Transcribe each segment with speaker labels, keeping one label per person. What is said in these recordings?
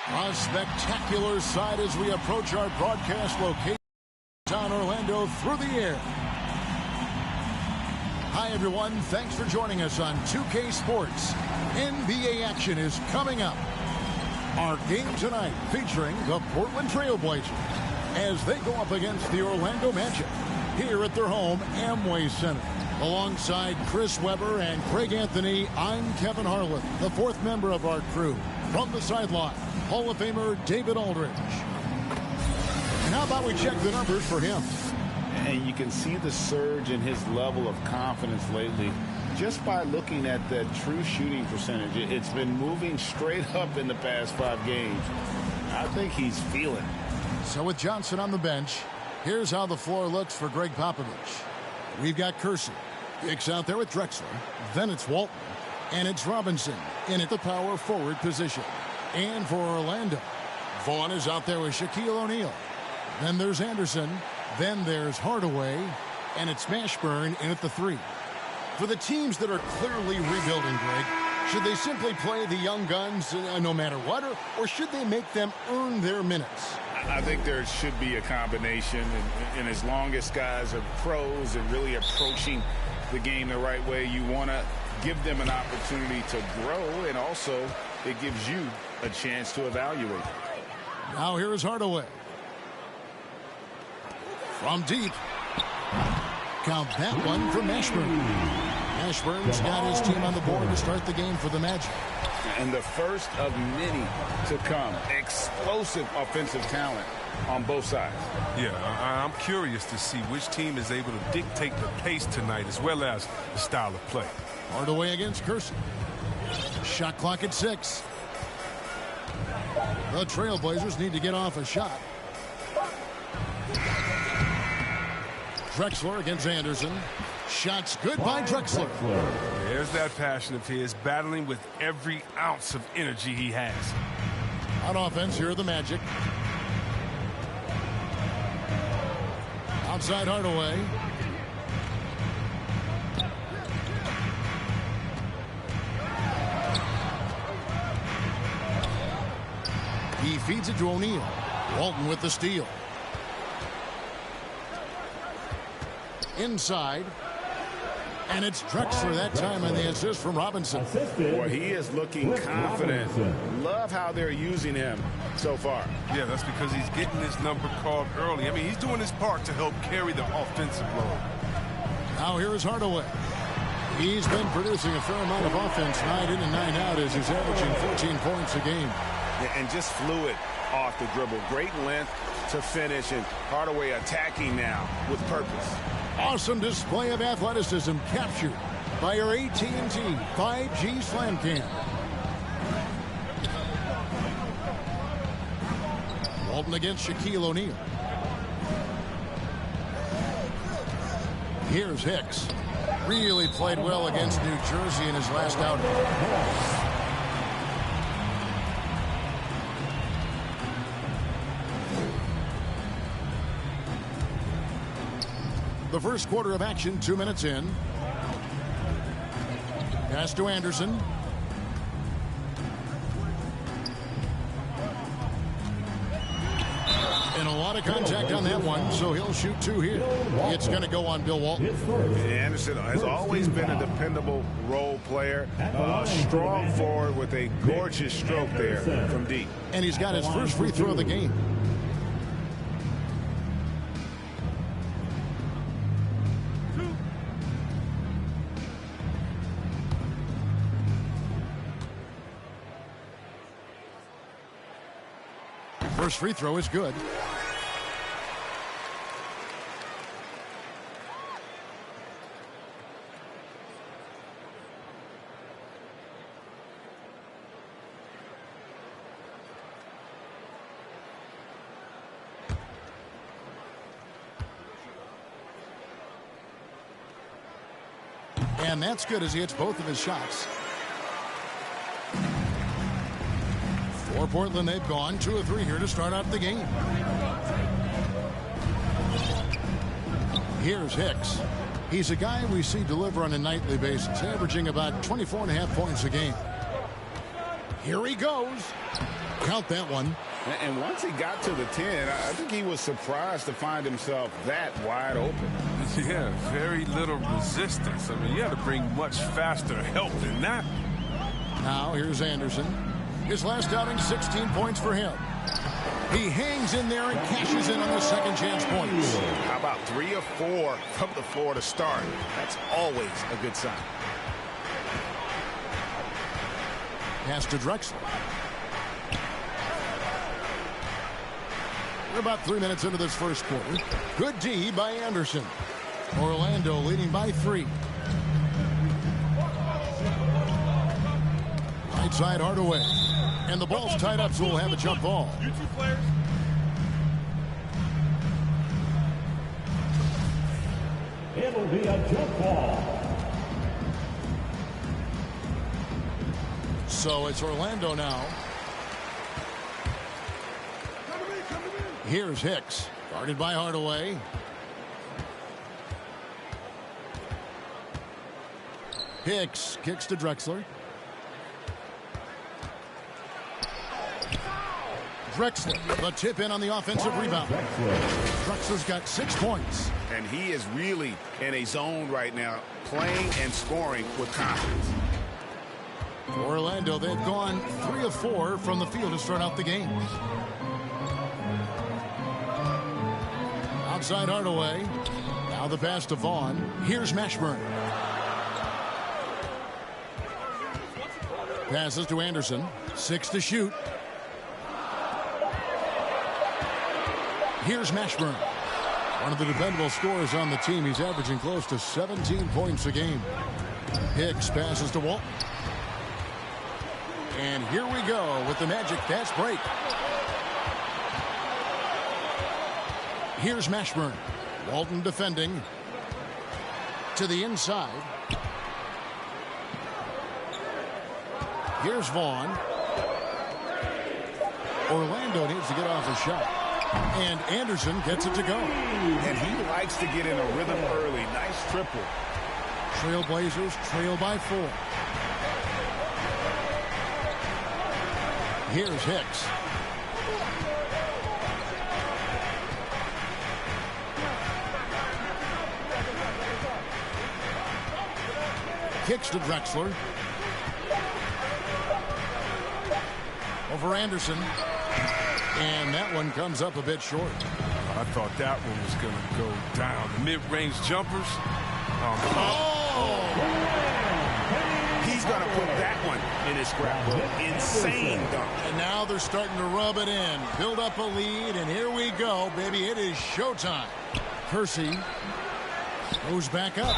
Speaker 1: A spectacular sight as we approach our broadcast location down Orlando through the air. Hi, everyone. Thanks for joining us on 2K Sports. NBA action is coming up. Our game tonight featuring the Portland Trail Blazers as they go up against the Orlando Magic here at their home Amway Center. Alongside Chris Webber and Craig Anthony, I'm Kevin Harlan, the fourth member of our crew. From the sideline, Hall of Famer David Aldridge. And how about we check the numbers for him?
Speaker 2: And you can see the surge in his level of confidence lately just by looking at that true shooting percentage. It's been moving straight up in the past 5 games. I think he's feeling it.
Speaker 1: So with Johnson on the bench, here's how the floor looks for Greg Popovich. We've got Kersey. Hicks out there with Drexler. Then it's Walton. And it's Robinson in at the power forward position. And for Orlando, Vaughn is out there with Shaquille O'Neal. Then there's Anderson. Then there's Hardaway. And it's Mashburn in at the 3. For the teams that are clearly rebuilding, Greg, should they simply play the young guns no matter what, or should they make them earn their minutes?
Speaker 2: I think there should be a combination, and as long as guys are pros and really approaching the game the right way, you want to give them an opportunity to grow, and also it gives you a chance to evaluate.
Speaker 1: Now here is Hardaway. From deep. Count that one for Mashburn. Mashburn's got his team on the board to start the game for the Magic.
Speaker 2: And the first of many to come. Explosive offensive talent on both sides.
Speaker 3: Yeah, I'm curious to see which team is able to dictate the pace tonight as well as the style of play.
Speaker 1: Hardaway against Kersey. Shot clock at 6. The Trailblazers need to get off a shot. Drexler against Anderson. Shots good by Drexler.
Speaker 3: There's that passion of his, battling with every ounce of energy he has.
Speaker 1: On offense, here are the Magic. Outside Hardaway. He feeds it to O'Neal. Walton with the steal. Inside. And it's Drexler that time on the assist from Robinson.
Speaker 2: Boy, he is looking confident. Love how they're using him so far.
Speaker 3: Yeah, that's because he's getting his number called early. I mean, he's doing his part to help carry the offensive load.
Speaker 1: Now here is Hardaway. He's been producing a fair amount of offense night in and night out as he's averaging 14 points a game.
Speaker 2: And just fluid off the dribble. Great length to finish, and Hardaway attacking now with purpose.
Speaker 1: Awesome display of athleticism captured by our AT&T 5G Slam Cam. Walton against Shaquille O'Neal. Here's Hicks. Really played well against New Jersey in his last outing. The first quarter of action, 2 minutes in. Pass to Anderson. And a lot of contact on that one, so he'll shoot 2 here. It's going to go on Bill Walton.
Speaker 2: Anderson has always been a dependable role player. A strong forward with a gorgeous stroke there from deep.
Speaker 1: And he's got his first free throw of the game. First free throw is good. And that's good as he hits both of his shots. For Portland, they've gone 2 of 3 here to start out the game. Here's Hicks. He's a guy we see deliver on a nightly basis, averaging about 24.5 points a game. Here he goes. Count that one.
Speaker 2: And once he got to the 10, I think he was surprised to find himself that wide open.
Speaker 3: Yeah, very little resistance. I mean, you had to bring much faster help than that.
Speaker 1: Now here's Anderson. His last outing, 16 points for him. He hangs in there and cashes in on the second chance points.
Speaker 2: How about 3 of 4 from the floor to start? That's always a good sign.
Speaker 1: Pass to Drexler. We're about 3 minutes into this first quarter. Good D by Anderson. Orlando leading by 3. Right side Hardaway. And the ball's tied up, so we'll have a jump ball.
Speaker 4: You two players. It'll be a jump ball.
Speaker 1: So it's Orlando now. Here's Hicks, guarded by Hardaway. Hicks kicks to Drexler. Drexler, the tip in on the offensive rebound. Drexler's got 6 points.
Speaker 2: And he is really in a zone right now, playing and scoring with confidence.
Speaker 1: For Orlando, they've gone 3 of 4 from the field to start out the game. Outside Hardaway. Now the pass to Vaughn. Here's Mashburn. Passes to Anderson. 6 to shoot. Here's Mashburn. One of the dependable scorers on the team. He's averaging close to 17 points a game. Hicks passes to Walton. And here we go with the Magic fast break. Here's Mashburn. Walton defending. To the inside. Here's Vaughn. Orlando needs to get off a shot. And Anderson gets it to go.
Speaker 2: And he likes to get in a rhythm early. Nice triple.
Speaker 1: Trailblazers trail by 4. Here's Hicks. Kicks to Drexler. Over Anderson. And that one comes up a bit short.
Speaker 3: I thought that one was going to go down. The mid-range jumpers.
Speaker 2: He's going to put that one in his scrapbook. Insane dunk.
Speaker 1: And now they're starting to rub it in. Build up a lead, and here we go, baby. It is showtime. Kersey goes back up.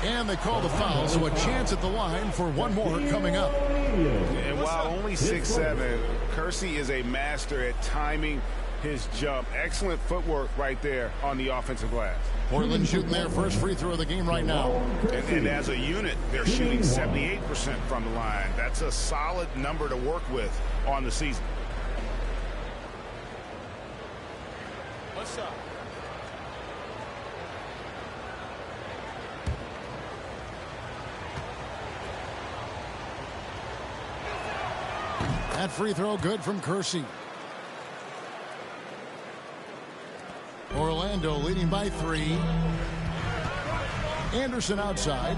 Speaker 1: And they call the foul, so a chance at the line for one more coming up.
Speaker 2: And while only 6'7", Kersey is a master at timing his jump. Excellent footwork right there on the offensive glass.
Speaker 1: Portland shooting their first free throw of the game right now.
Speaker 2: And as a unit, they're shooting 78% from the line. That's a solid number to work with on the season.
Speaker 4: What's up?
Speaker 1: That free throw good from Kersey. Orlando leading by 3. Anderson outside.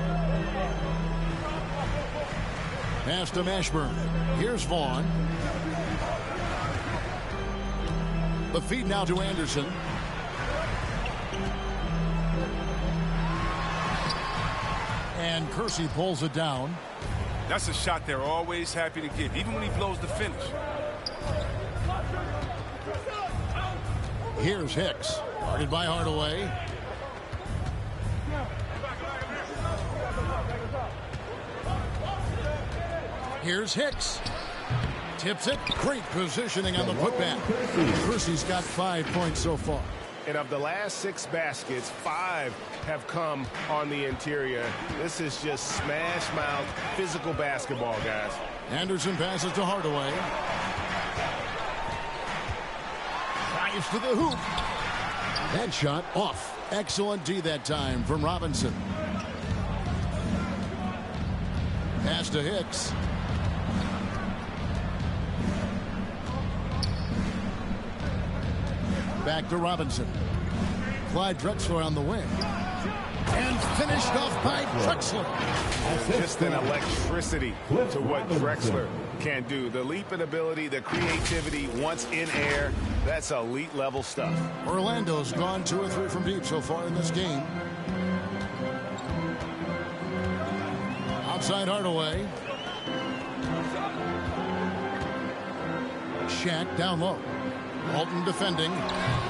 Speaker 1: Pass to Mashburn. Here's Vaughn. The feed now to Anderson. And Kersey pulls it down.
Speaker 3: That's a shot they're always happy to get, even when he blows the finish.
Speaker 1: Here's Hicks, guarded by Hardaway. Here's Hicks. Tips it. Great positioning on the putback. Kersey's got 5 points so far.
Speaker 5: And of the last 6 baskets, 5 have come on the interior. This is just smash mouth physical basketball, guys.
Speaker 1: Anderson passes to Hardaway. Drives to the hoop. That shot off. Excellent D that time from Robinson. Pass to Hicks. Back to Robinson. Clyde Drexler on the wing. And finished off by Drexler.
Speaker 5: Just an electricity to what Drexler can do. The leaping ability, the creativity once in air, that's elite level stuff.
Speaker 1: Orlando's gone 2 or 3 from deep so far in this game. Outside Hardaway. Shaq down low. Walton defending.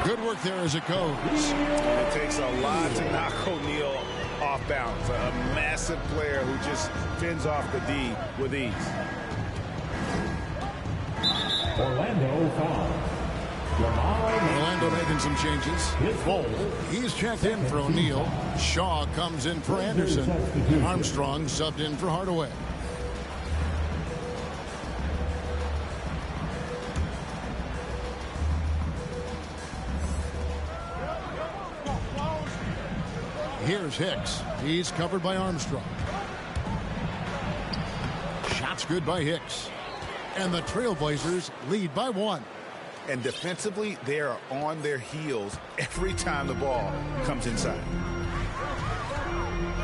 Speaker 1: Good work there as it goes.
Speaker 5: It takes a lot to knock O'Neal off balance. A massive player who just fends off the D with ease.
Speaker 4: Orlando foul.
Speaker 1: Orlando making some changes. He's checked in for O'Neal. Shaw comes in for Anderson. And Armstrong subbed in for Hardaway. Here's Hicks. He's covered by Armstrong. Shot's good by Hicks. And the Trailblazers lead by 1.
Speaker 2: And defensively, they are on their heels every time the ball comes inside.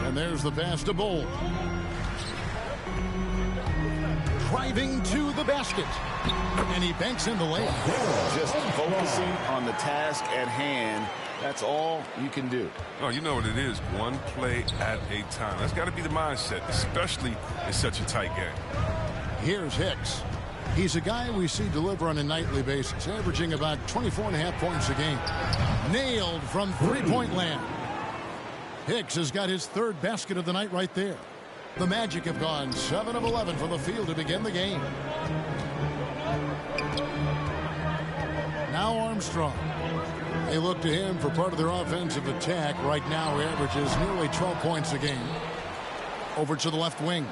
Speaker 1: And there's the pass to Bull. Driving to the basket. And he banks in the layup.
Speaker 2: Just focusing on the task at hand. That's all you can do.
Speaker 3: Oh, you know what it is. One play at a time. That's got to be the mindset, especially in such a tight game.
Speaker 1: Here's Hicks. He's a guy we see deliver on a nightly basis, averaging about 24.5 points a game. Nailed from three-point land. Hicks has got his 3rd basket of the night right there. The Magic have gone 7 of 11 from the field to begin the game. Now Armstrong. They look to him for part of their offensive attack. Right now he averages nearly 12 points a game. Over to the left wing.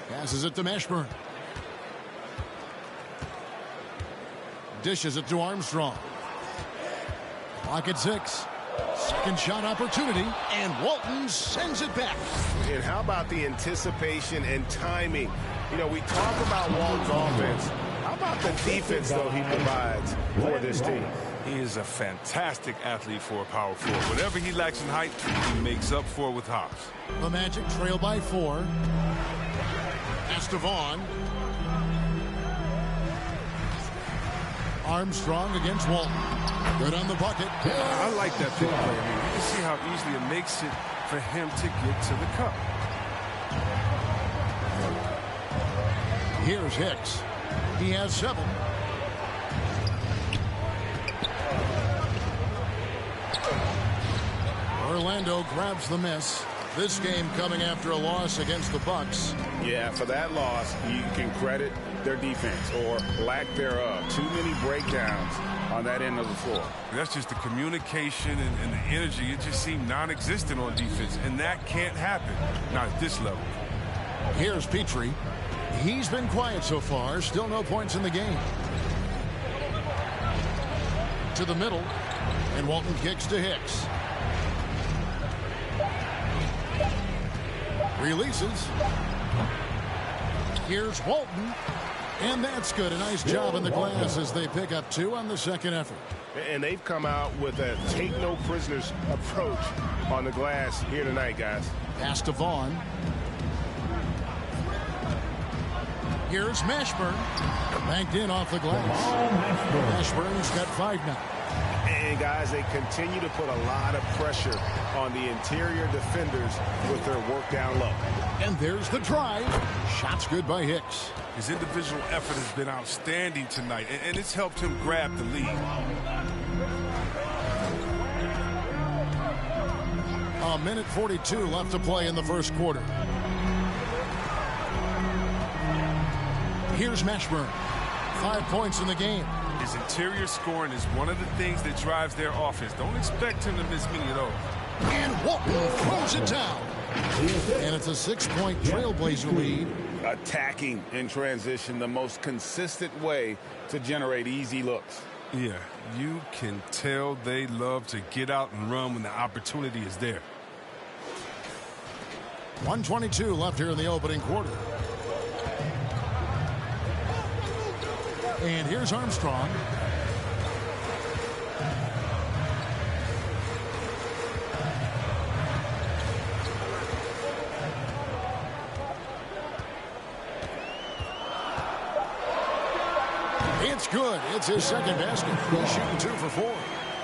Speaker 1: Passes it to Mashburn. Dishes it to Armstrong. Clock at 6. Second shot opportunity, and Walton sends it back.
Speaker 5: And how about the anticipation and timing? You know, we talk about Walton's offense. How about the defense, though, he provides for this team?
Speaker 3: He is a fantastic athlete for a power forward. Whatever he lacks in height, he makes up for with hops.
Speaker 1: The Magic trail by 4. Pass to Vaughn. Armstrong against Walton. Good on the bucket.
Speaker 3: I like that big play. I mean, you can see how easily it makes it for him to get to the cup.
Speaker 1: Here's Hicks. He has 7. Orlando grabs the miss. This game coming after a loss against the Bucks.
Speaker 5: Yeah, for that loss, you can credit their defense or lack thereof. Too many breakdowns on that end of the floor.
Speaker 3: That's just the communication and the energy. It just seemed non-existent on defense, and that can't happen. Not at this level.
Speaker 1: Here's Petrie. He's been quiet so far. Still no points in the game. To the middle. And Walton kicks to Hicks. Releases. Here's Walton. And that's good. A nice job in the glass as they pick up 2 on the second effort.
Speaker 5: And they've come out with a take-no-prisoners approach on the glass here tonight, guys.
Speaker 1: Pass to Vaughn. Here's Mashburn. Banked in off the glass. Mashburn's got 5 now.
Speaker 5: And, guys, they continue to put a lot of pressure on the interior defenders with their work down low.
Speaker 1: And there's the drive. Shot's good by Hicks.
Speaker 3: His individual effort has been outstanding tonight, and it's helped him grab the lead.
Speaker 1: A minute 42 left to play in the first quarter. Here's Mashburn. 5 points in the game.
Speaker 3: His interior scoring is one of the things that drives their offense. Don't expect him to miss many of those.
Speaker 1: And Walton throws it down. And it's a 6-point Trailblazer lead.
Speaker 2: Attacking in transition, the most consistent way to generate easy looks.
Speaker 3: Yeah, you can tell they love to get out and run when the opportunity is there.
Speaker 1: 1:22 left here in the opening quarter. And here's Armstrong. It's good. It's his second basket. He's shooting 2 for 4.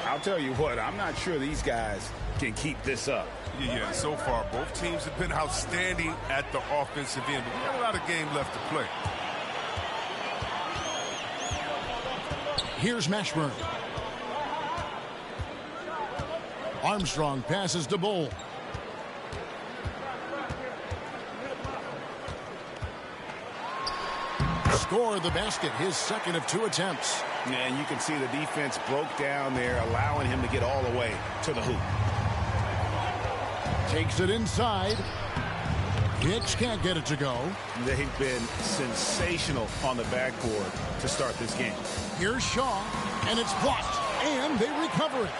Speaker 2: I'll tell you what, I'm not sure these guys can keep this up.
Speaker 3: Yeah, so far both teams have been outstanding at the offensive end, but we got a lot of game left to play.
Speaker 1: Here's Mashburn. Armstrong passes to Bull. Scored the basket, his second of 2 attempts.
Speaker 2: And you can see the defense broke down there, allowing him to get all the way to the hoop.
Speaker 1: Takes it inside. Hicks can't get it to go.
Speaker 2: They've been sensational on the backboard to start this game.
Speaker 1: Here's Shaw, and it's blocked, and they recover it.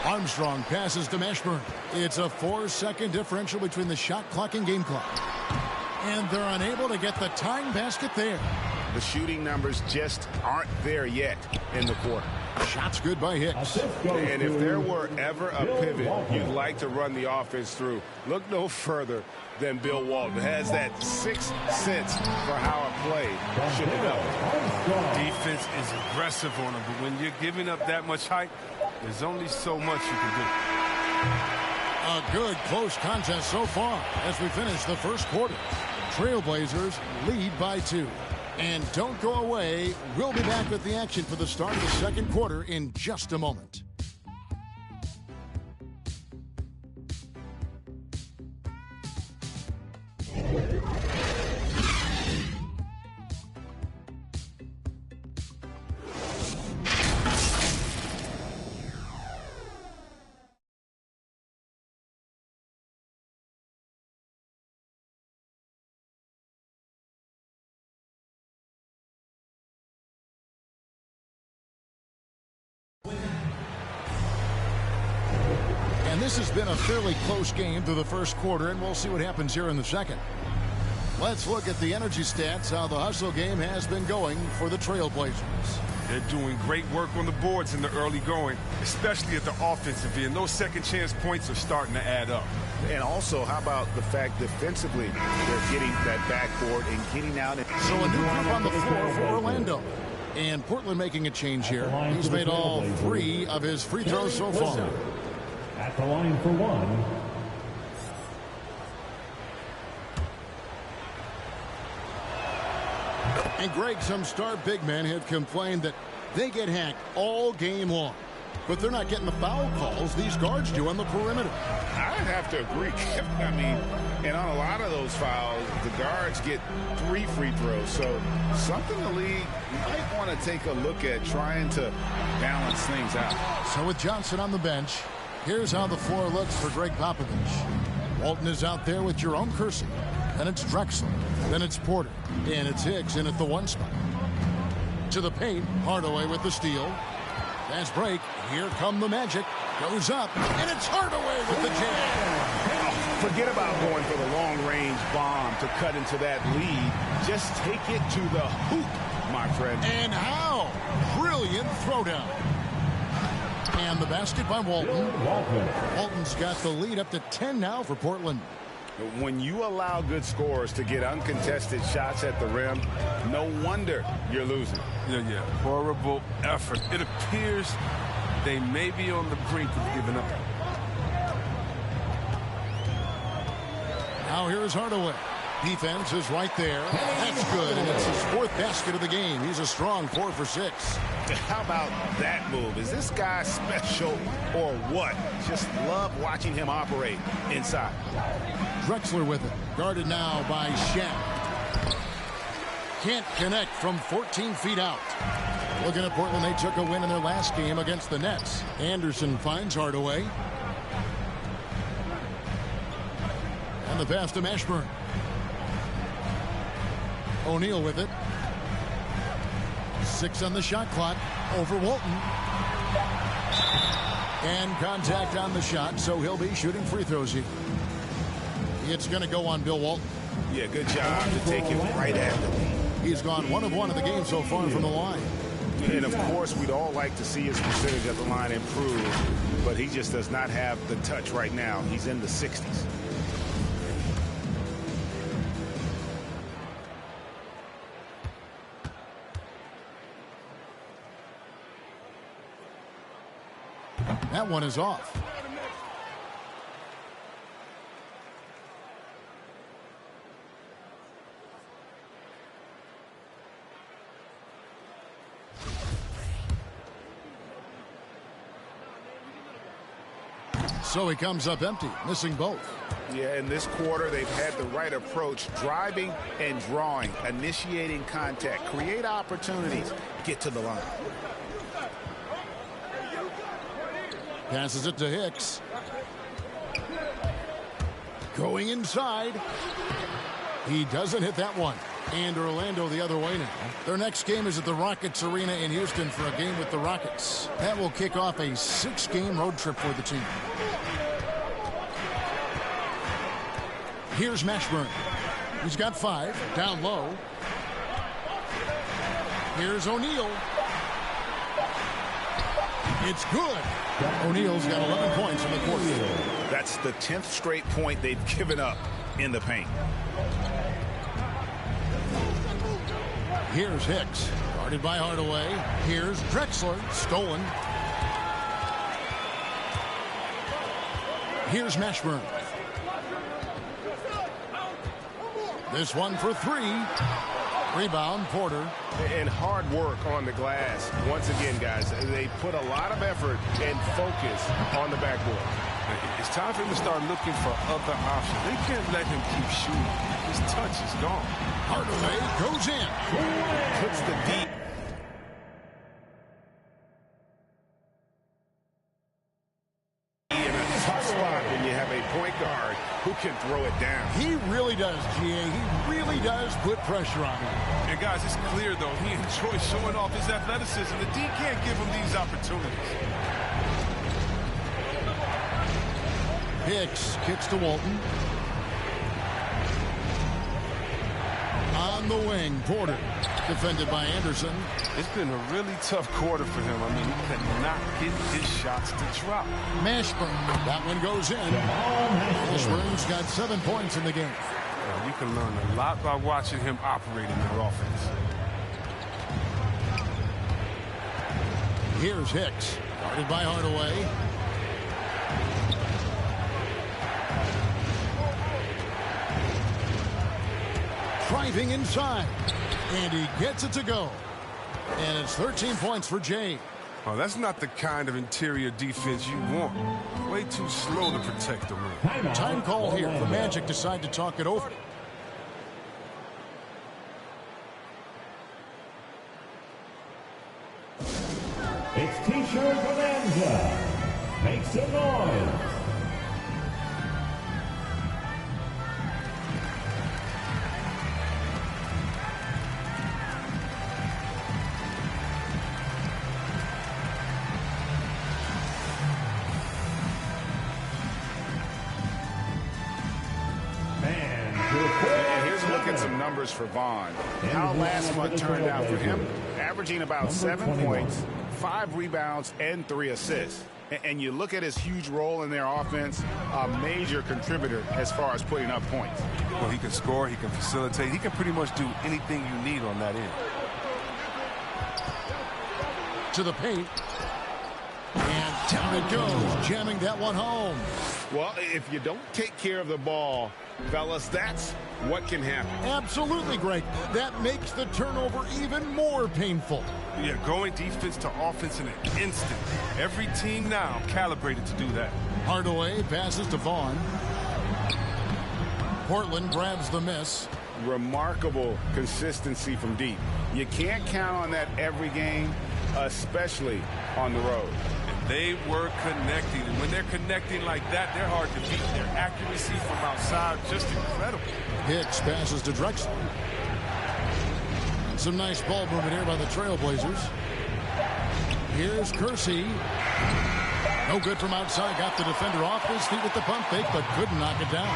Speaker 1: Armstrong passes to Mashburn. It's a 4-second differential between the shot clock and game clock. And they're unable to get the tying basket there.
Speaker 2: The shooting numbers just aren't there yet in the quarter.
Speaker 1: Shots good by Hicks.
Speaker 2: And if there were ever a pivot you'd like to run the offense through, look no further than Bill Walton. Has that 6th sense for how a play should develop.
Speaker 3: Defense is aggressive on him, but when you're giving up that much height, there's only so much you can do.
Speaker 1: A good close contest so far as we finish the first quarter. Trailblazers lead by 2. And don't go away. We'll be back with the action for the start of the second quarter in just a moment. And this has been a fairly close game through the first quarter, and we'll see what happens here in the second. Let's look at the energy stats, how the hustle game has been going for the Trailblazers.
Speaker 3: They're doing great work on the boards in the early going, especially at the offensive end. Those second chance points are starting to add up.
Speaker 2: And also, how about the fact defensively they're getting that backboard and getting out.
Speaker 1: So a new group on the floor for Orlando. And Portland making a change here. He's made all 3 of his free throws so far.
Speaker 4: At the line for 1.
Speaker 1: And Greg, some star big men have complained that they get hacked all game long. But they're not getting the foul calls these guards do on the perimeter.
Speaker 2: I'd have to agree. I mean, and on a lot of those fouls, the guards get 3 free throws. So something the league might want to take a look at, trying to balance things out.
Speaker 1: So with Johnson on the bench, here's how the floor looks for Greg Popovich. Walton is out there with Jerome Kersey. Then it's Drexler. Then it's Porter. And it's Hicks in at the 1 spot. To the paint, Hardaway with the steal. Fast break. Here come the Magic. Goes up, and it's Hardaway with the jam.
Speaker 2: Forget about going for the long-range bomb to cut into that lead. Just take it to the hoop, my friend.
Speaker 1: And how? Brilliant throwdown. And the basket by Walton. Walton's got the lead up to 10 now for Portland.
Speaker 2: When you allow good scorers to get uncontested shots at the rim, no wonder you're losing.
Speaker 3: Yeah. Horrible effort. It appears they may be on the brink of giving up.
Speaker 1: Now here's Hardaway. Defense is right there. That's good, and it's his 4th basket of the game. He's a strong 4 for 6.
Speaker 2: How about that move? Is this guy special or what? Just love watching him operate inside.
Speaker 1: Drexler with it. Guarded now by Shaq. Can't connect from 14 feet out. Looking at Portland, they took a win in their last game against the Nets. Anderson finds Hardaway. And the pass to Mashburn. O'Neal with it. 6 on the shot clock. Over Walton. And contact on the shot, so he'll be shooting free throws here. It's going to go on Bill Walton.
Speaker 5: Yeah, good job to take it right at the lead.
Speaker 1: He's gone 1 of 1 in the game so far from the line.
Speaker 5: And, of course, we'd all like to see his percentage at the line improve, but he just does not have the touch right now. He's in the 60s.
Speaker 1: That one is off. So he comes up empty, missing both.
Speaker 5: Yeah, in this quarter, they've had the right approach, driving and drawing, initiating contact, create opportunities, get to the line.
Speaker 1: Passes it to Hicks. Going inside. He doesn't hit that one. And Orlando the other way now. Their next game is at the Rockets Arena in Houston for a game with the Rockets. That will kick off a 6-game road trip for the team. Here's Mashburn. He's got 5. Down low. Here's O'Neal. It's good. O'Neal's got 11 points in the quarter.
Speaker 5: That's the 10th straight point they've given up in the paint.
Speaker 1: Here's Hicks. Guarded by Hardaway. Here's Drexler. Stolen. Here's Mashburn. This one for 3. Rebound, Porter.
Speaker 5: And hard work on the glass. Once again, guys, they put a lot of effort and focus on the backboard.
Speaker 3: It's time for him to start looking for other options. They can't let him keep shooting. His touch is gone.
Speaker 1: Hardaway goes in.
Speaker 5: Puts the deep. In a tough spot when you have a point guard who can throw it down.
Speaker 1: He really does, GA. He really does put pressure on him.
Speaker 3: And guys, it's clear, though, he enjoys showing off his athleticism. The D can't give him these opportunities.
Speaker 1: Hicks kicks to Walton. On the wing, Porter. Defended by Anderson.
Speaker 3: It's been a really tough quarter for him. I mean, he could not get his shots to drop.
Speaker 1: Mashburn. That one goes in. Mashburn's got 7 points in the game.
Speaker 3: You can learn a lot by watching him operate in their offense.
Speaker 1: Here's Hicks. Guarded by Hardaway. Driving inside. And he gets it to go. And it's 13 points for Jay.
Speaker 3: Oh, that's not the kind of interior defense you want. Way too slow to protect the rim.
Speaker 1: Time call here. The Magic decide to talk it over.
Speaker 4: It's T-shirt Bonanza. Make some noise.
Speaker 5: For Vaughn. How last month turned out for him, averaging about 7 points, 5 rebounds, and 3 assists. And you look at his huge role in their offense, a major contributor as far as putting up points.
Speaker 3: Well, he can score, he can facilitate, he can pretty much do anything you need on that end.
Speaker 1: To the paint. And down it goes, jamming that one home.
Speaker 5: Well, if you don't take care of the ball, fellas, that's what can happen.
Speaker 1: Absolutely, Greg. That makes the turnover even more painful.
Speaker 3: Yeah, going defense to offense in an instant. Every team now calibrated to do that.
Speaker 1: Hardaway passes to Vaughn. Portland grabs the miss.
Speaker 5: remarkable consistency from deep. You can't count on that every game, especially on the road.
Speaker 3: And they were connecting. And when they're connecting like that, they're hard to beat. Their accuracy from outside, just incredible.
Speaker 1: Hicks passes to Drexler. Some nice ball movement here by the Trailblazers. Here's Kersey. No good from outside. Got the defender off his feet with the pump fake, but couldn't knock it down.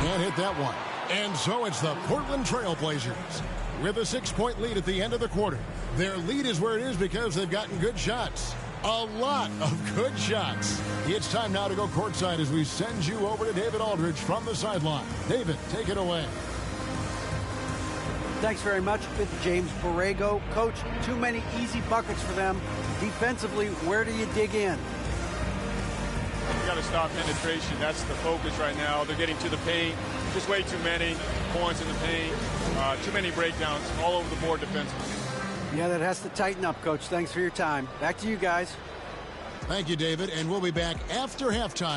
Speaker 1: Can't hit that one. And so it's the Portland Trailblazers with a 6-point lead at the end of the quarter. Their lead is where it is because they've gotten good shots. A lot of good shots. It's time now to go courtside as we send you over to David Aldridge from the sideline. David, take it away.
Speaker 6: Thanks very much, James Borrego. Coach, too many easy buckets for them. Defensively, where do you dig in?
Speaker 7: You got to stop penetration. That's the focus right now. They're getting to the paint. Just way too many points in the paint. Too many breakdowns all over the board defensively.
Speaker 6: Yeah, that has to tighten up, Coach. Thanks for your time. Back to you guys.
Speaker 1: Thank you, David. And we'll be back after halftime.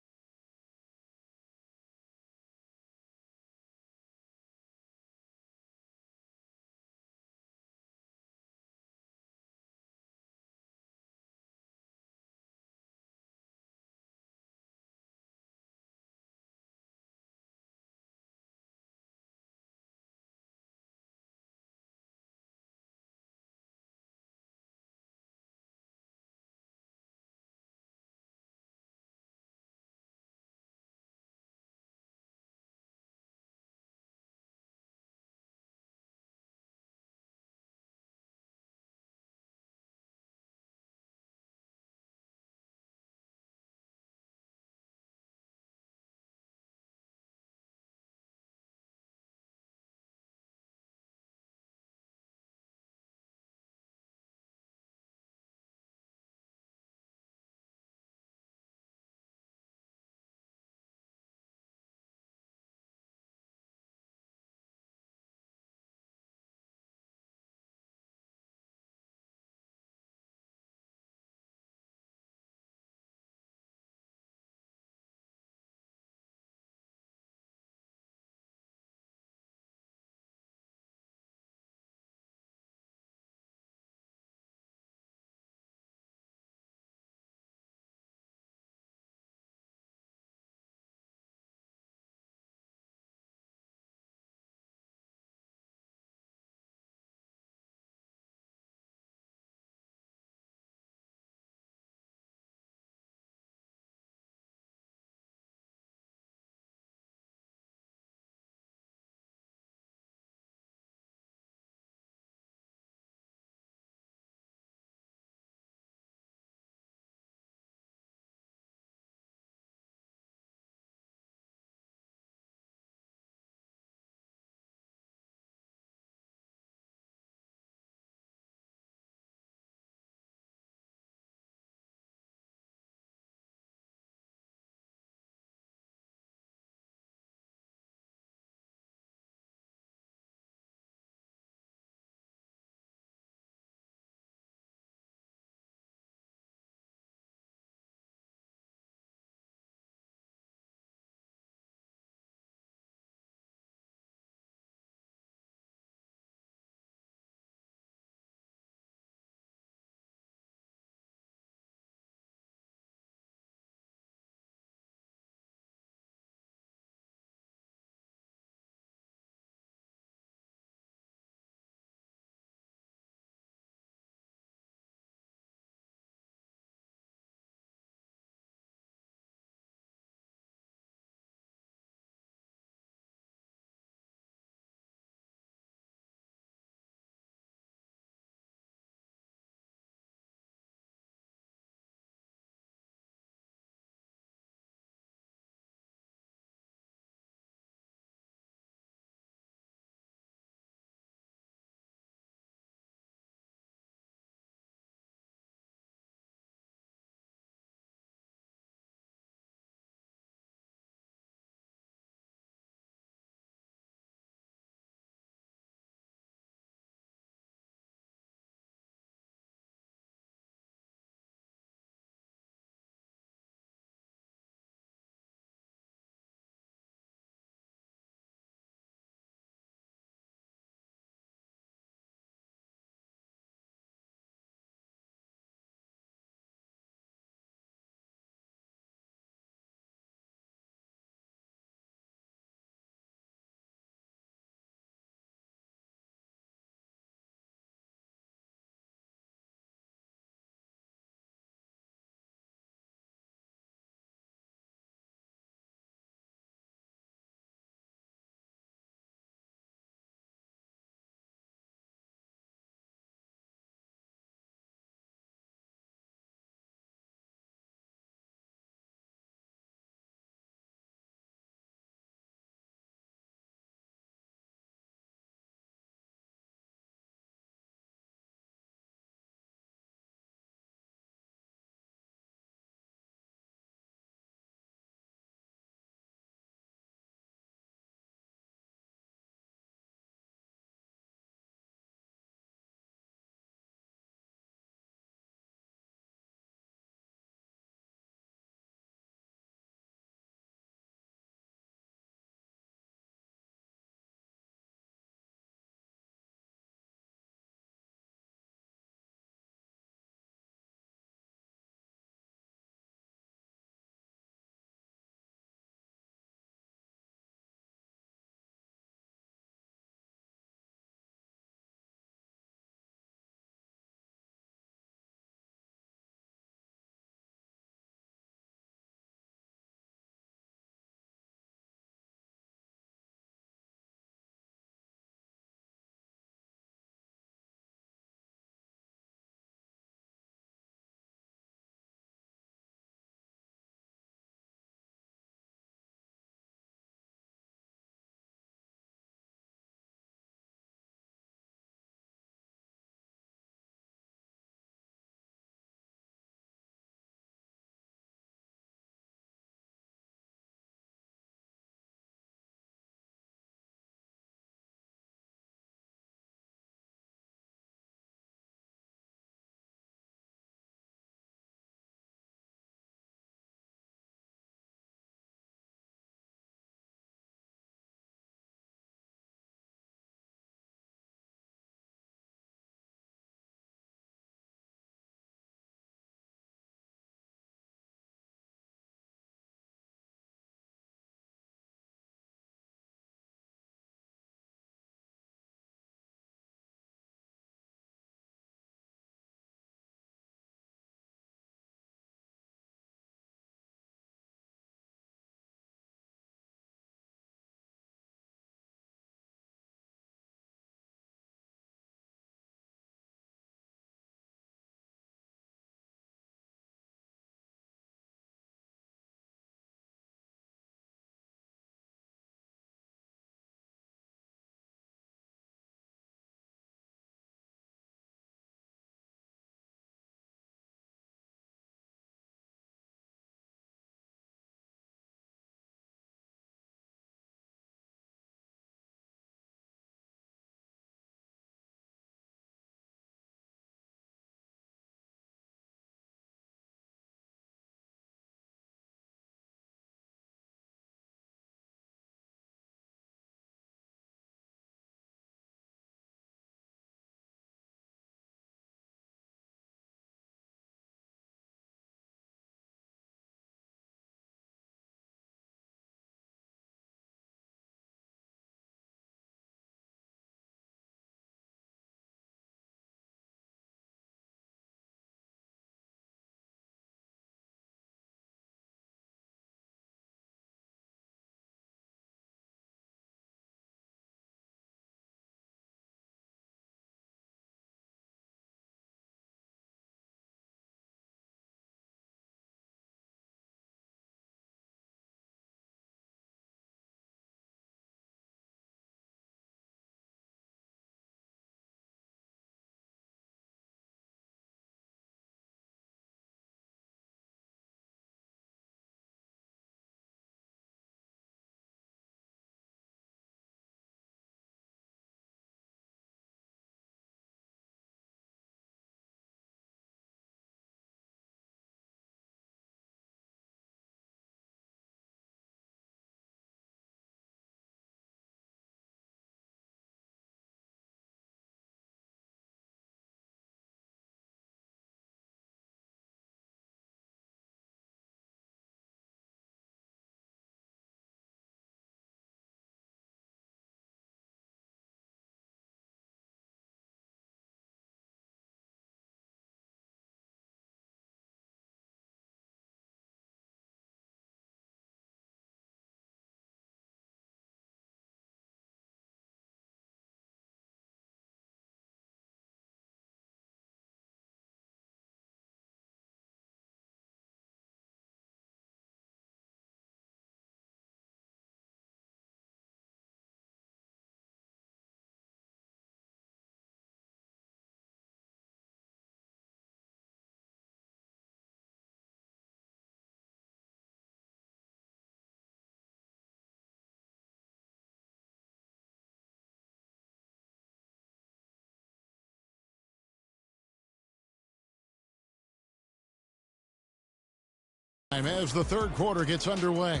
Speaker 1: As the third quarter gets underway.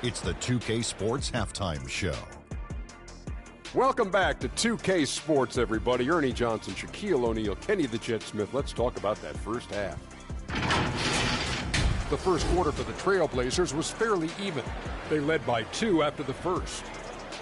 Speaker 8: It's the 2K Sports Halftime Show.
Speaker 9: Welcome back to 2K Sports, everybody. Ernie Johnson, Shaquille O'Neal, Kenny the Jet Smith. Let's talk about that first half. The first quarter for the Trailblazers was fairly even. They led by 2 after the first.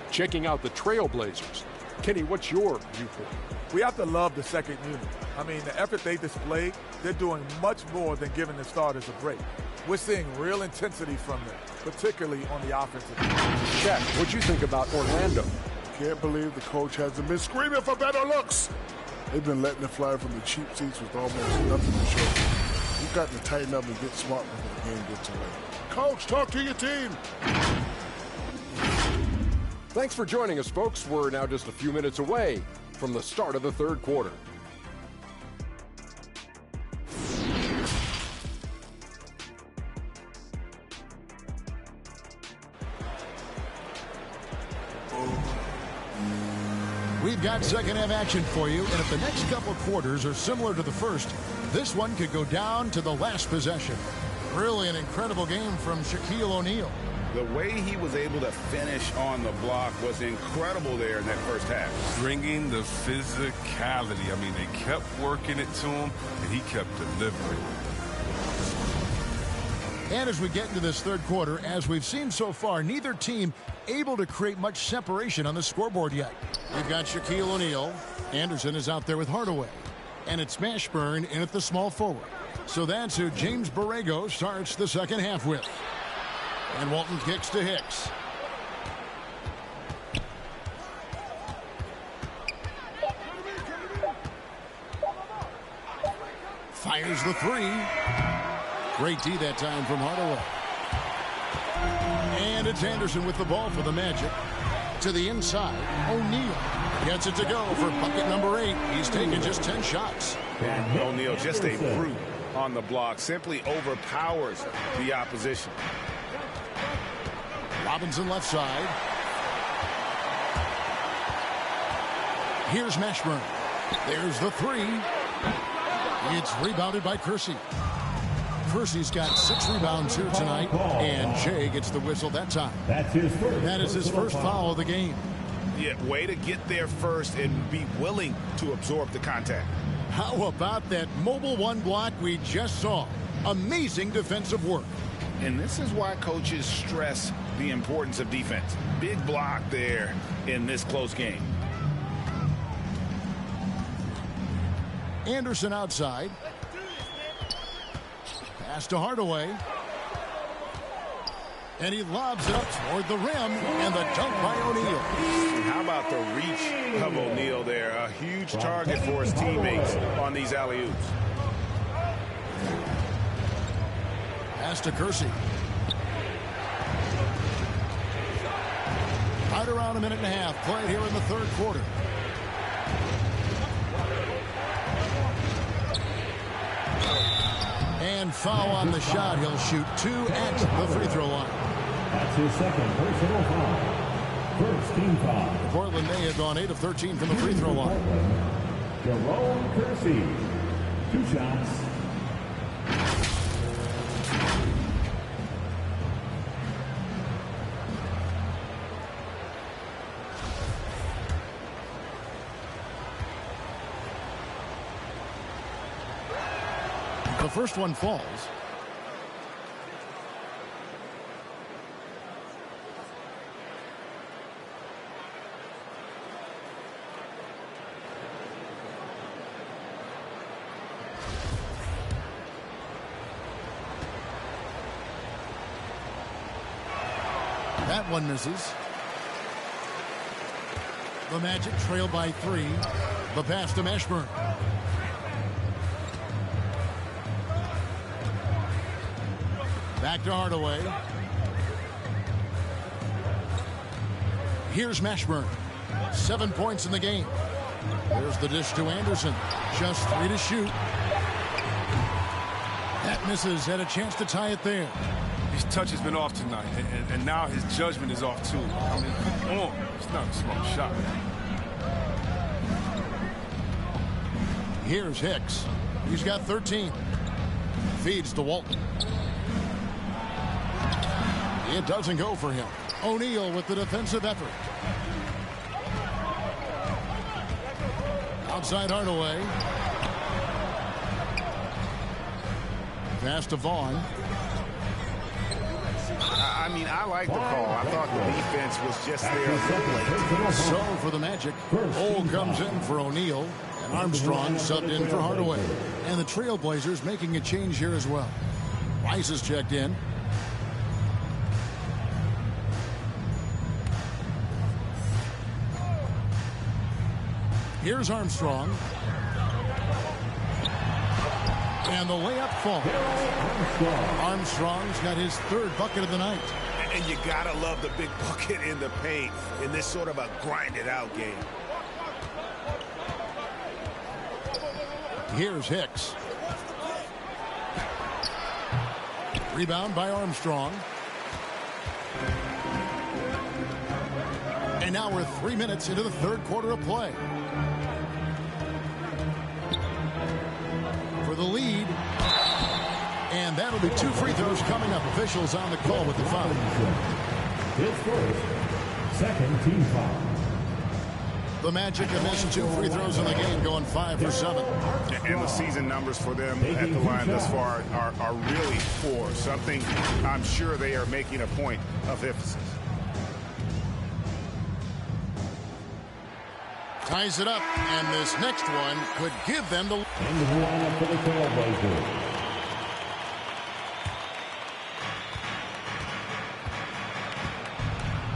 Speaker 9: Checking out the Trailblazers. Kenny, what's your viewpoint?
Speaker 10: We have to love the second unit. I mean, the effort they displayed, they're doing much more than giving the starters a break. We're seeing real intensity from them, particularly on the offensive end.
Speaker 9: Shaq, what'd you think about Orlando?
Speaker 11: Can't believe the coach hasn't been screaming for better looks. They've been letting it fly from the cheap seats with almost nothing to show. You've got to tighten up and get smart before the game gets away. Coach, talk to your team.
Speaker 9: Thanks for joining us, folks. We're now just a few minutes away from the start of the third quarter.
Speaker 1: We've got second half action for you, and if the next couple quarters are similar to the first, this one could go down to the last possession. Really an incredible game from Shaquille O'Neal.
Speaker 5: The way he was able to finish on the block was incredible there in that first half.
Speaker 3: Bringing the physicality. I mean, they kept working it to him, and he kept delivering.
Speaker 1: And as we get into this third quarter, as we've seen so far, neither team able to create much separation on the scoreboard yet. We've got Shaquille O'Neal. Anderson is out there with Hardaway. And it's Mashburn in at the small forward. So that's who James Borrego starts the second half with. And Walton kicks to Hicks. Fires the three. Great D that time from Hardaway. And it's Anderson with the ball for the Magic. To the inside, O'Neal gets it to go for bucket number 8. He's taken just 10 shots.
Speaker 5: O'Neal, just a brute on the block, simply overpowers the opposition.
Speaker 1: Robinson left side. Here's Mashburn. There's the three. It's rebounded by Kersey. Kersey's got 6 rebounds here tonight, and Jay gets the whistle that time.
Speaker 4: That's his first.
Speaker 1: That is his first foul of the game.
Speaker 5: Yeah, way to get there first and be willing to absorb the contact.
Speaker 1: How about that mobile one block we just saw? Amazing defensive work.
Speaker 5: And this is why coaches stress the importance of defense. Big block there in this close game.
Speaker 1: Anderson outside. Pass to Hardaway. And he lobs it up toward the rim, and the dunk by O'Neal.
Speaker 5: And how about the reach of O'Neal there? A huge target for his teammates on these alley-oops.
Speaker 1: Pass to Kersey. Right around a minute and a half played here in the third quarter. And foul on the shot. He'll shoot 2 at the free throw line.
Speaker 4: That's his second personal foul. First team foul.
Speaker 1: Portland may have gone 8 of 13 from the free throw line.
Speaker 4: Jerome Kersey. 2 shots.
Speaker 1: The first one falls. That one misses. The Magic trail by 3. The pass to Mashburn. Back to Hardaway. Here's Mashburn. 7 points in the game. There's the dish to Anderson. Just 3 to shoot. That misses. Had a chance to tie it there.
Speaker 3: His touch has been off tonight, and now his judgment is off too. I mean, come on. It's not a smart shot.
Speaker 1: Here's Hicks. He's got 13. Feeds to Walton. It doesn't go for him. O'Neal with the defensive effort. Outside Hardaway. Pass to Vaughn.
Speaker 5: I mean, I like the call. I thought the defense was just there.
Speaker 1: So for the Magic, Cole comes in for O'Neal, and Armstrong subbed in for Hardaway. And the Trailblazers making a change here as well. Rice is checked in. Here's Armstrong. And the layup falls. Armstrong's got his third bucket of the night.
Speaker 12: And you gotta love the big bucket in the paint in this sort of a grinded-out game.
Speaker 1: Here's Hicks. Rebound by Armstrong. And now we're 3 minutes into the third quarter of play. For the lead. And that'll be 2 free throws coming up. Officials on the call with the foul.
Speaker 4: His first, second team foul.
Speaker 1: The Magic have missed 2 free throws in the game, going 5 for 7.
Speaker 5: And the season numbers for them at the line thus far are really poor. Something I'm sure they are making a point of emphasis.
Speaker 1: Ties it up, and this next one could give them the...
Speaker 4: Into the lineup for the Trailblazers.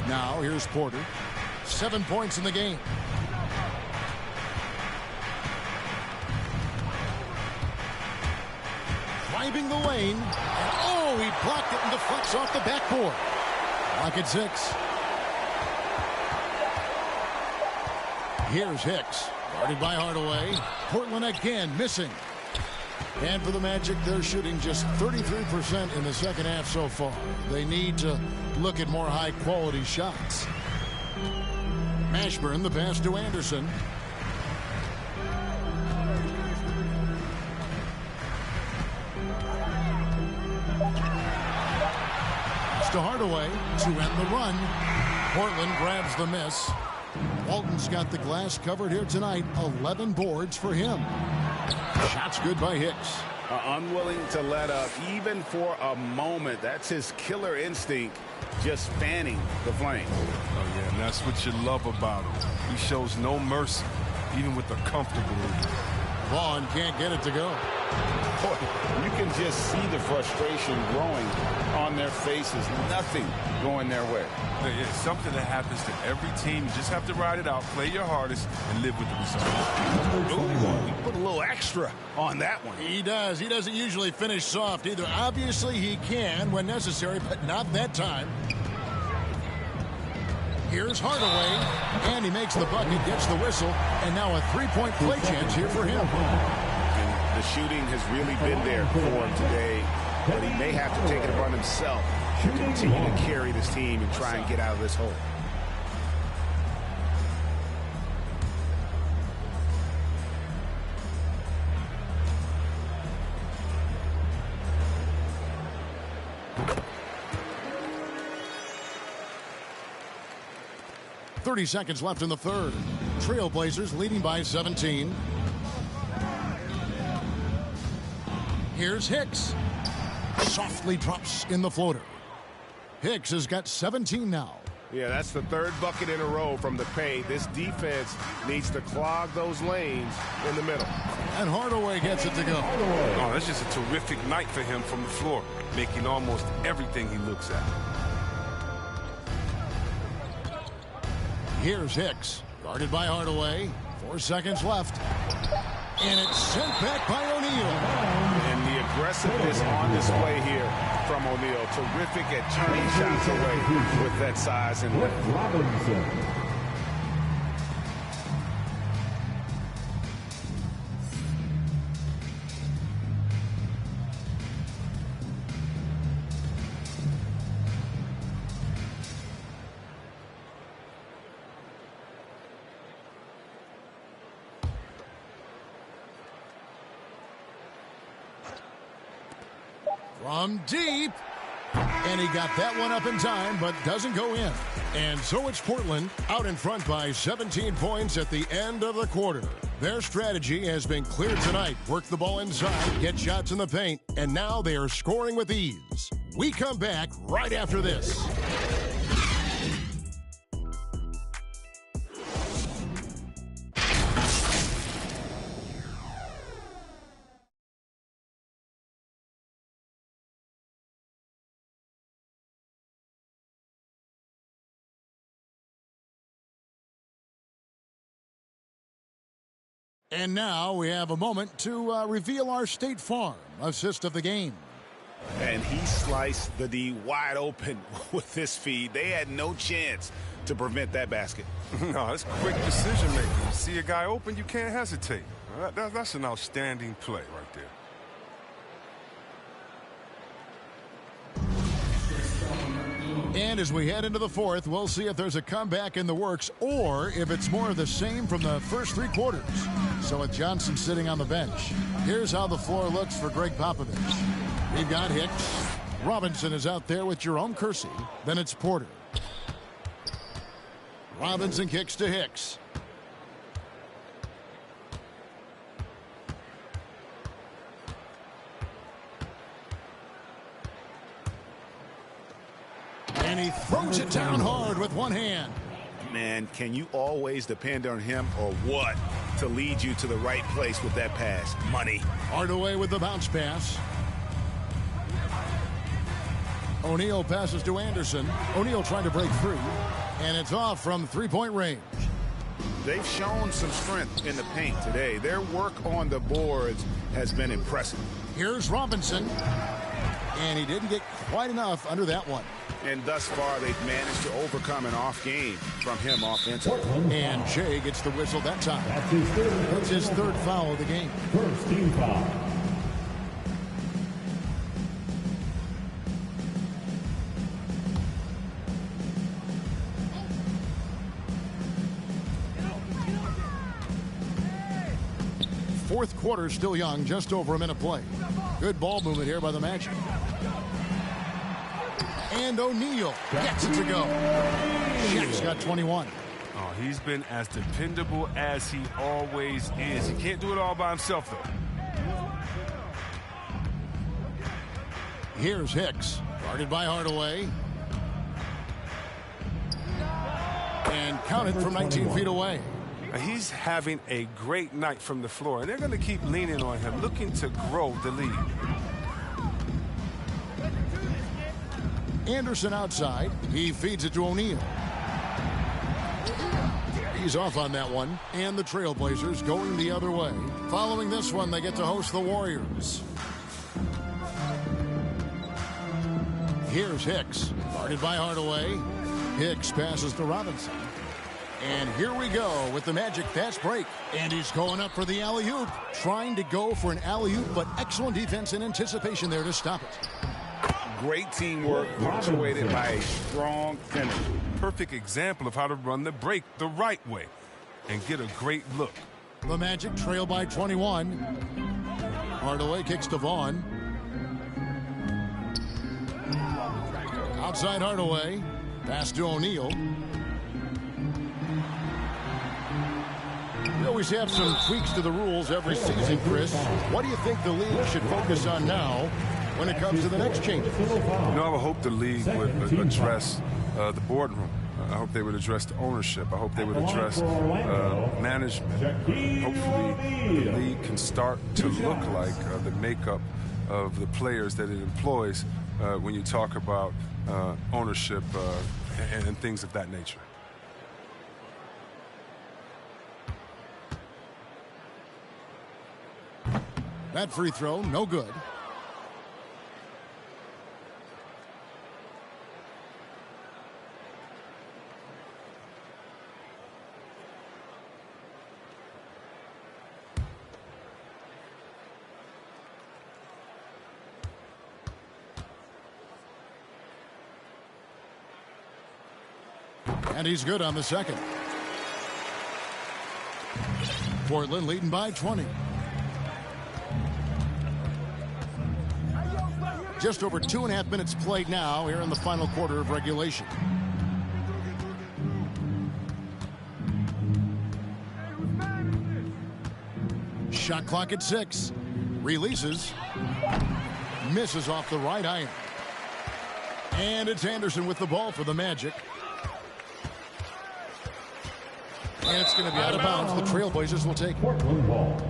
Speaker 1: Now, here's Porter. 7 points in the game. Driving the lane. And oh, he blocked it and deflects off the backboard. Rocket 6. Here's Hicks. Guarded by Hardaway. Portland again missing. And for the Magic, they're shooting just 33% in the second half so far. They need to look at more high-quality shots. Mashburn, the pass to Anderson. It's to Hardaway to end the run. Portland grabs the miss. Walton's got the glass covered here tonight. 11 boards for him. Shots good by Hicks.
Speaker 5: Unwilling to let up even for a moment. That's his killer instinct, just fanning the flame.
Speaker 3: Oh, yeah, and that's what you love about him. He shows no mercy, even with a comfortable lead.
Speaker 1: Vaughn can't get it to go.
Speaker 5: Boy, you can just see the frustration growing on their faces. Nothing going their way.
Speaker 3: It's something that happens to every team. You just have to ride it out, play your hardest, and live with the result.
Speaker 5: Ooh, he put a little extra on that one.
Speaker 1: He does. He doesn't usually finish soft either. Obviously, he can when necessary, but not that time. Here's Hardaway, and he makes the bucket, gets the whistle, and now a three-point play chance here for him.
Speaker 5: And the shooting has really been there for him today, but he may have to take it upon himself to continue to carry this team and try and get out of this hole.
Speaker 1: .30 seconds left in the third. Trailblazers leading by 17. Here's Hicks. Softly drops in the floater. Hicks has got 17 now.
Speaker 12: Yeah, that's the third bucket in a row from the paint. This defense needs to clog those lanes in the middle.
Speaker 1: And Hardaway gets it to go.
Speaker 3: Oh, that's just a terrific night for him from the floor, making almost everything he looks at.
Speaker 1: Here's Hicks, guarded by Hardaway. 4 seconds left. And it's sent back by O'Neal.
Speaker 5: And the aggressiveness on display here from O'Neal. Terrific at turning shots away with that size and length.
Speaker 4: Robinson.
Speaker 1: From deep. And he got that one up in time, but doesn't go in. And so it's Portland out in front by 17 points at the end of the quarter. Their strategy has been clear tonight. Work the ball inside, get shots in the paint, and now they are scoring with ease. We come back right after this. And now we have a moment to reveal our State Farm assist of the game.
Speaker 5: And he sliced the D wide open with this feed. They had no chance to prevent that basket.
Speaker 3: No, it's quick decision making. See a guy open, you can't hesitate. That's an outstanding play right there.
Speaker 1: And as we head into the fourth, we'll see if there's a comeback in the works or if it's more of the same from the first three quarters. So with Johnson sitting on the bench, here's how the floor looks for Greg Popovich. We've got Hicks. Robinson is out there with Jerome Kersey. Then it's Porter. Robinson kicks to Hicks. And he throws it down hard with one hand.
Speaker 5: Man, can you always depend on him or what to lead you to the right place with that pass? Money.
Speaker 1: Hardaway with the bounce pass. O'Neal passes to Anderson. O'Neal trying to break through. And it's off from three-point range.
Speaker 5: They've shown some strength in the paint today. Their work on the boards has been impressive.
Speaker 1: Here's Robinson. And he didn't get quite enough under that one.
Speaker 5: And thus far, they've managed to overcome an off game from him offensively.
Speaker 1: And Shea gets the whistle that time. That's his third foul of the game.
Speaker 4: First team foul.
Speaker 1: Fourth quarter still young, just over a minute play. Good ball movement here by the Magic. And O'Neal gets it to go. Shaq's got 21.
Speaker 3: Oh, he's been as dependable as he always is. He can't do it all by himself, though.
Speaker 1: Here's Hicks, guarded by Hardaway. And counted from 19 feet away.
Speaker 3: He's having a great night from the floor, and they're going to keep leaning on him, looking to grow the lead.
Speaker 1: Anderson outside. He feeds it to O'Neal. He's off on that one. And the Trailblazers going the other way. Following this one, they get to host the Warriors. Here's Hicks, guarded by Hardaway. Hicks passes to Robinson. And here we go with the Magic fast break. And he's going up for the alley-oop. Trying to go for an alley-oop, but excellent defense and anticipation there to stop it.
Speaker 5: Great teamwork punctuated by a strong finish.
Speaker 3: Perfect example of how to run the break the right way and get a great look.
Speaker 1: The Magic trail by 21. Hardaway kicks to Vaughn. Outside Hardaway. Pass to O'Neal. We always have some tweaks to the rules every season, Chris. What do you think the league should focus on now when it comes to the next change?
Speaker 3: I would hope the league would address the boardroom. I hope they would address the ownership. I hope they would address management. Hopefully the league can start to look like the makeup of the players that it employs when you talk about ownership and things of that nature.
Speaker 1: That free throw, no good. And he's good on the second. Portland leading by 20. Just over 2.5 minutes played now here in the final quarter of regulation. Shot clock at 6. Releases. Misses off the right iron. And it's Anderson with the ball for the Magic. And it's going to be out of bounds. The Trailblazers will take
Speaker 4: Portland ball.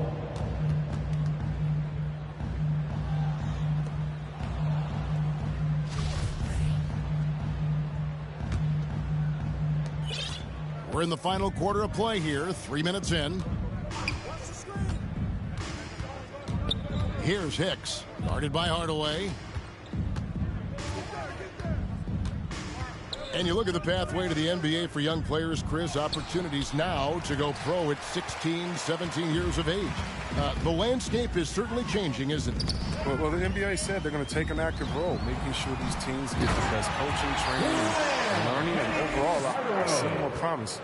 Speaker 1: We're in the final quarter of play here, 3 minutes in. Here's Hicks, guarded by Hardaway. And you look at the pathway to the NBA for young players, Chris, opportunities now to go pro at 16, 17 years of age. The landscape is certainly changing, isn't it?
Speaker 3: Well, the NBA said they're going to take an active role, making sure these teams get the best coaching, training, and learning, and overall, I see more promise.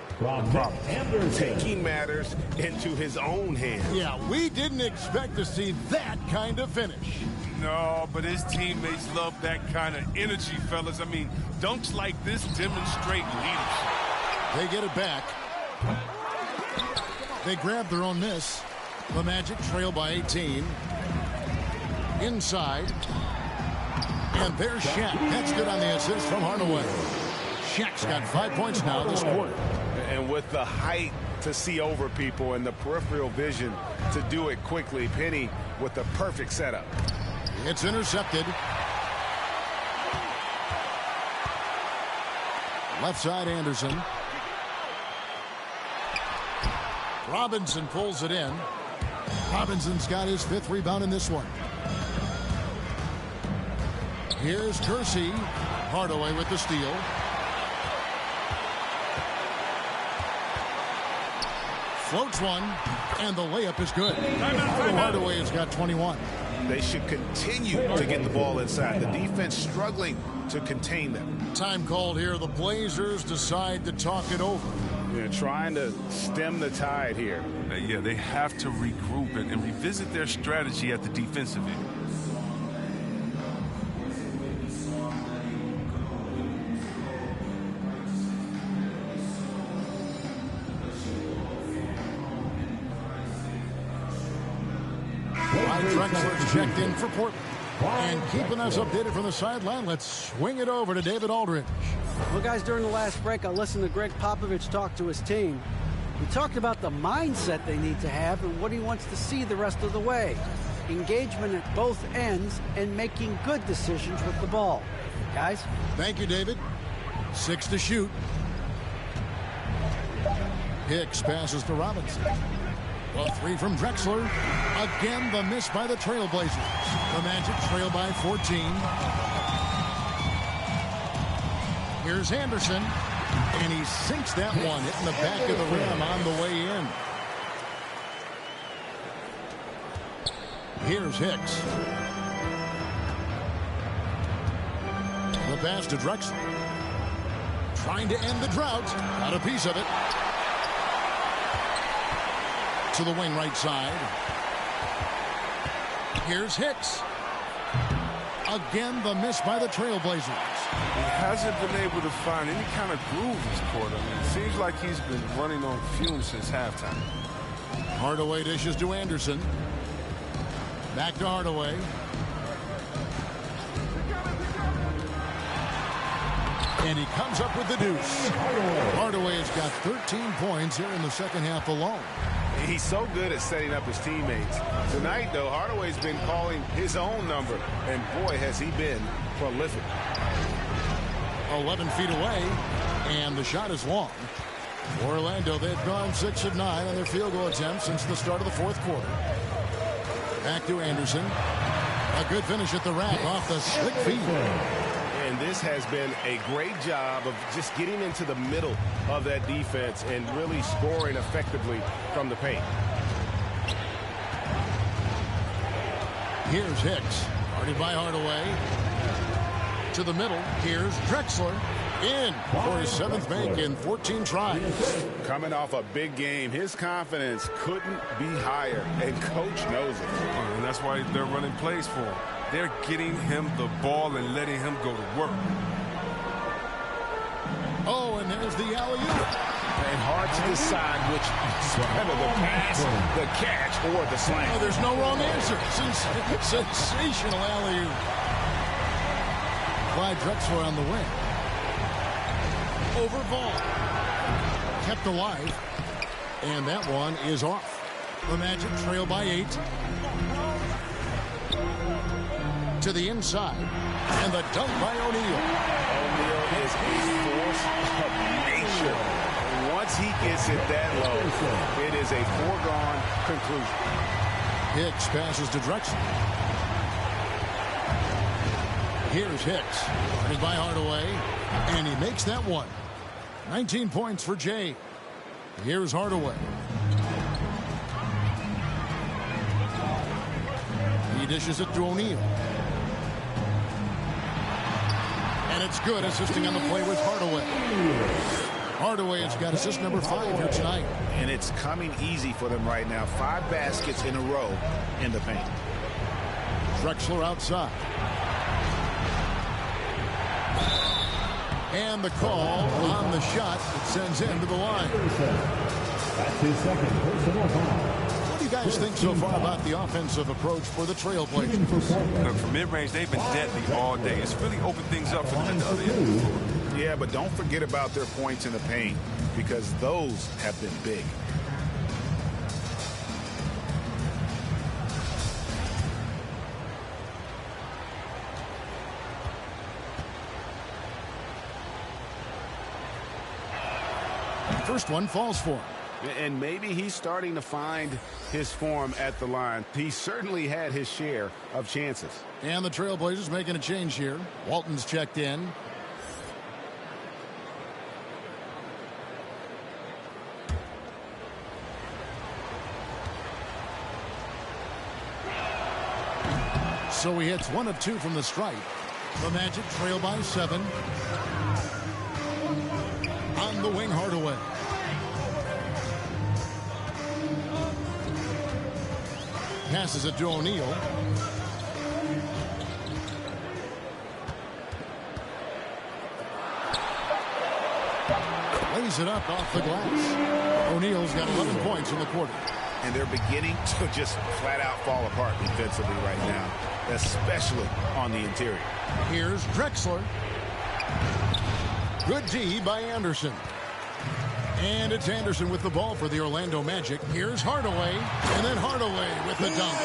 Speaker 12: Taking matters into his own hands.
Speaker 1: Yeah, we didn't expect to see that kind of finish.
Speaker 13: No, but his teammates love that kind of energy, fellas. I mean, dunks like this demonstrate leadership.
Speaker 1: They get it back. They grab their own miss. The Magic trail by 18. Inside. And there's Shaq. That's good on the assist from Hardaway. Shaq's got 5 points now this quarter.
Speaker 12: And with the height to see over people and the peripheral vision to do it quickly, Penny with the perfect setup.
Speaker 1: It's intercepted. Left side, Anderson. Robinson pulls it in. Robinson's got his 5th rebound in this one. Here's Kersey. Hardaway with the steal. Floats one, and the layup is good. Hardaway has got 21.
Speaker 5: They should continue to get the ball inside. The defense struggling to contain them.
Speaker 1: Time called here. The Blazers decide to talk it over.
Speaker 5: They're trying to stem the tide here.
Speaker 13: Yeah, they have to regroup and revisit their strategy at the defensive end.
Speaker 1: Drexler's checked in for Portland. And keeping us updated from the sideline, let's swing it over to David Aldridge.
Speaker 6: Well, guys, during the last break, I listened to Greg Popovich talk to his team. He talked about the mindset they need to have and what he wants to see the rest of the way. Engagement at both ends and making good decisions with the ball. Guys?
Speaker 1: Thank you, David. 6 to shoot. Hicks passes to Robinson. A 3 from Drexler. Again, the miss by the Trailblazers. The Magic trail by 14. Here's Anderson. And he sinks that one, hitting the back of the rim on the way in. Here's Hicks. The pass to Drexler. Trying to end the drought. Got a piece of it. To the wing right side. Here's Hicks. Again, the miss by the Trailblazers.
Speaker 3: He hasn't been able to find any kind of groove this quarter. I mean, it seems like he's been running on fumes since halftime.
Speaker 1: Hardaway dishes to Anderson. Back to Hardaway. And he comes up with the deuce. Hardaway has got 13 points here in the second half alone.
Speaker 5: He's so good at setting up his teammates. Tonight, though, Hardaway's been calling his own number, and boy, has he been prolific.
Speaker 1: 11 feet away, and the shot is long. Orlando, they've gone 6 of 9 on their field goal attempts since the start of the fourth quarter. Back to Anderson. A good finish at the rack off the slick feet.
Speaker 12: And this has been a great job of just getting into the middle of that defense and really scoring effectively from the paint.
Speaker 1: Here's Hicks, guarded by Hardaway. To the middle, here's Drexler. In for his 7th make in 14 tries.
Speaker 5: Coming off a big game, his confidence couldn't be higher, and coach knows it.
Speaker 3: And that's why they're running plays for him. They're getting him the ball and letting him go to work.
Speaker 1: Oh, and there's the alley-oop.
Speaker 5: And hard to decide which is better, the pass, the catch, or the slam.
Speaker 1: Oh, there's no wrong answer. Sensational alley-oop. Clyde Drexler on the wing. Over ball. Kept alive. And that one is off. The Magic trail by 8. To the inside. And the dunk by O'Neal.
Speaker 5: O'Neal is a force of nature. Once he gets it that low, it is a foregone conclusion.
Speaker 1: Hicks passes to Drexler. Here's Hicks. Guarded by Hardaway. And he makes that one. 19 points for Jay. Here's Hardaway. He dishes it to O'Neal. And it's good, assisting on the play with Hardaway. Hardaway has got assist number 5 here tonight.
Speaker 5: And it's coming easy for them right now. 5 baskets in a row in the paint.
Speaker 1: Drexler outside. And the call on the shot that sends him to the line.
Speaker 4: That's his second personal foul.
Speaker 1: What do you guys think so far about the offensive approach for the Trailblazers?
Speaker 3: Look, from mid-range, they've been deadly all day. It's really opened things up for them at the other end.
Speaker 5: Yeah, but don't forget about their points in the paint, because those have been big.
Speaker 1: First one falls for him.
Speaker 5: And maybe he's starting to find his form at the line. He certainly had his share of chances.
Speaker 1: And the Trailblazers making a change here. Walton's checked in. So he hits 1 of 2 from the stripe. The Magic trail by 7. On the wing, Hardaway. Passes it to O'Neal. Lays it up off the glass. O'Neal's got 11 points in the quarter.
Speaker 5: And they're beginning to just flat out fall apart defensively right now, especially on the interior.
Speaker 1: Here's Drexler. Good D by Anderson. And it's Anderson with the ball for the Orlando Magic. Here's Hardaway, and then Hardaway with the dunk.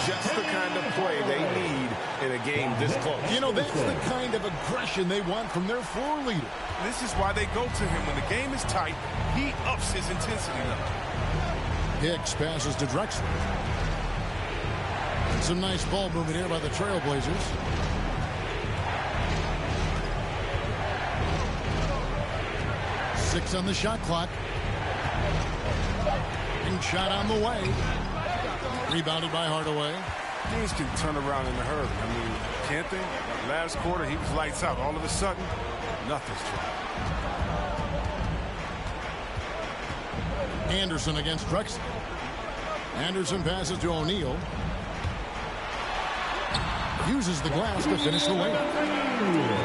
Speaker 5: Just the kind of play they need in a game this close.
Speaker 1: You know, that's the kind of aggression they want from their floor leader.
Speaker 13: This is why they go to him. When the game is tight, he ups his intensity level.
Speaker 1: Hicks passes to Drexler. Some nice ball movement here by the Trailblazers. Six on the shot clock. And shot on the way. Rebounded by Hardaway.
Speaker 3: Teams can turn around in a hurry. I mean, can't they? Last quarter, he was lights out. All of a sudden, nothing's trying.
Speaker 1: Anderson against Drexler. Anderson passes to O'Neal. Uses the glass to finish the way.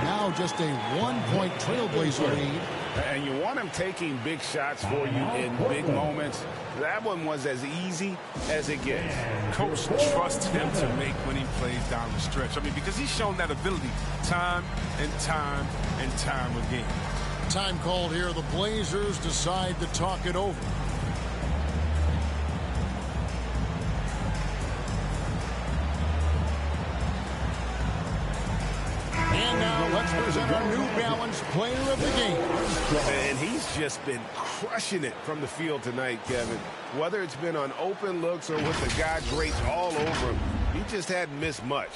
Speaker 1: Now just a 1-point Trailblazer lead.
Speaker 5: And you want him taking big shots for you in big moments. That one was as easy as it gets.
Speaker 3: Coach trusts him to make when he plays down the stretch. I mean, because he's shown that ability time and time and time again.
Speaker 1: Time called here. The Blazers decide to talk it over. And now let's present our New Balance Player of the Game.
Speaker 12: And he's just been crushing it from the field tonight, Kevin. Whether it's been on open looks or with the guy draped all over him, he just hadn't missed much.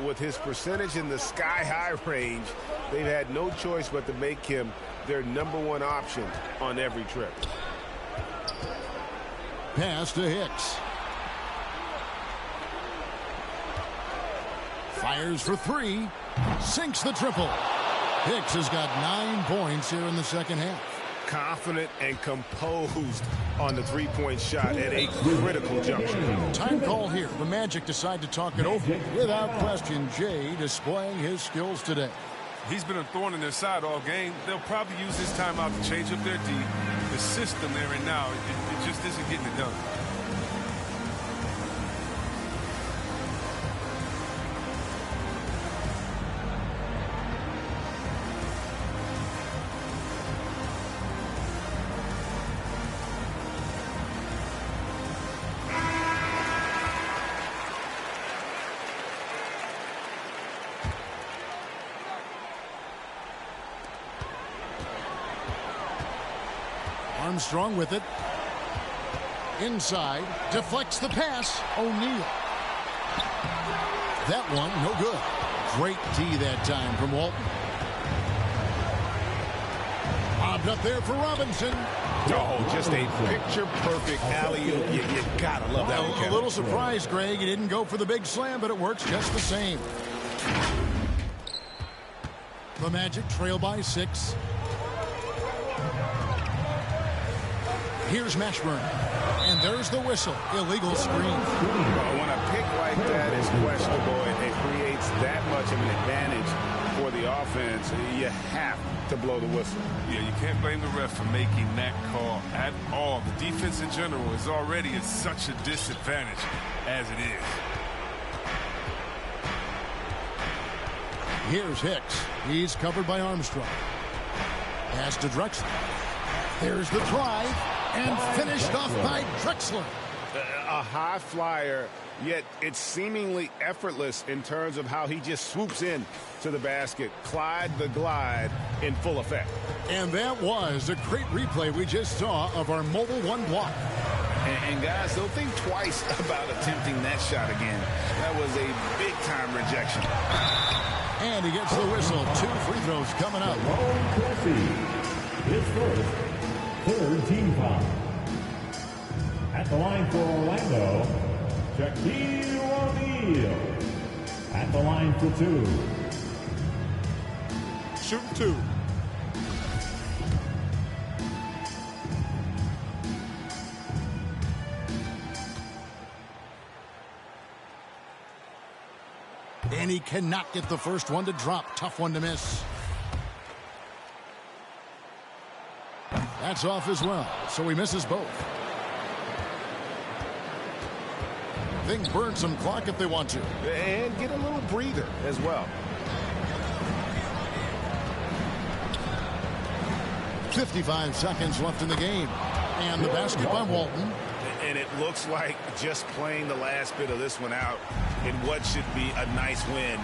Speaker 12: With his percentage in the sky-high range, they've had no choice but to make him their #1 option on every trip.
Speaker 1: Pass to Hicks. Fires for 3. Sinks the triple. Hicks has got 9 points here in the second half.
Speaker 12: Confident and composed on the three-point shot at a critical juncture.
Speaker 1: Time call here. The Magic decide to talk it over. Without question, Jay displaying his skills today.
Speaker 13: He's been a thorn in their side all game. They'll probably use this timeout to change up their D. The system there and now, it just isn't getting it done.
Speaker 1: Armstrong with it. Inside. Deflects the pass. O'Neal. That one, no good. Great D that time from Walton. Bobbed up there for Robinson.
Speaker 12: Oh, just a picture-perfect alley-oop. You gotta love that one, Kevin.
Speaker 1: A little surprised, Greg. He didn't go for the big slam, but it works just the same. The Magic trail by 6. Here's Mashburn. And there's the whistle. Illegal screen.
Speaker 5: Well, when a pick like that is questionable and it creates that much of an advantage for the offense, you have to blow the whistle.
Speaker 13: Yeah, you can't blame the ref for making that call at all. The defense in general is already at such a disadvantage as it is.
Speaker 1: Here's Hicks. He's covered by Armstrong. Pass to Drexler. There's the drive. And finished off by Drexler.
Speaker 5: A high flyer, yet it's seemingly effortless in terms of how he just swoops in to the basket. Clyde the Glide in full effect.
Speaker 1: And that was a great replay we just saw of our Mobile One block.
Speaker 5: And guys, don't think twice about attempting that shot again. That was a big-time rejection.
Speaker 1: And he gets the whistle. 2 free throws coming up.
Speaker 4: His first, third team foul. At the line for Orlando, Shaquille O'Neal. At the line for 2.
Speaker 10: Shoot 2.
Speaker 1: And he cannot get the first one to drop. Tough one to miss. That's off as well, so he misses both. They can burn some clock if they want to.
Speaker 5: And get a little breather as well.
Speaker 1: 55 seconds left in the game. And the basket by Walton.
Speaker 5: And it looks like just playing the last bit of this one out in what should be a nice win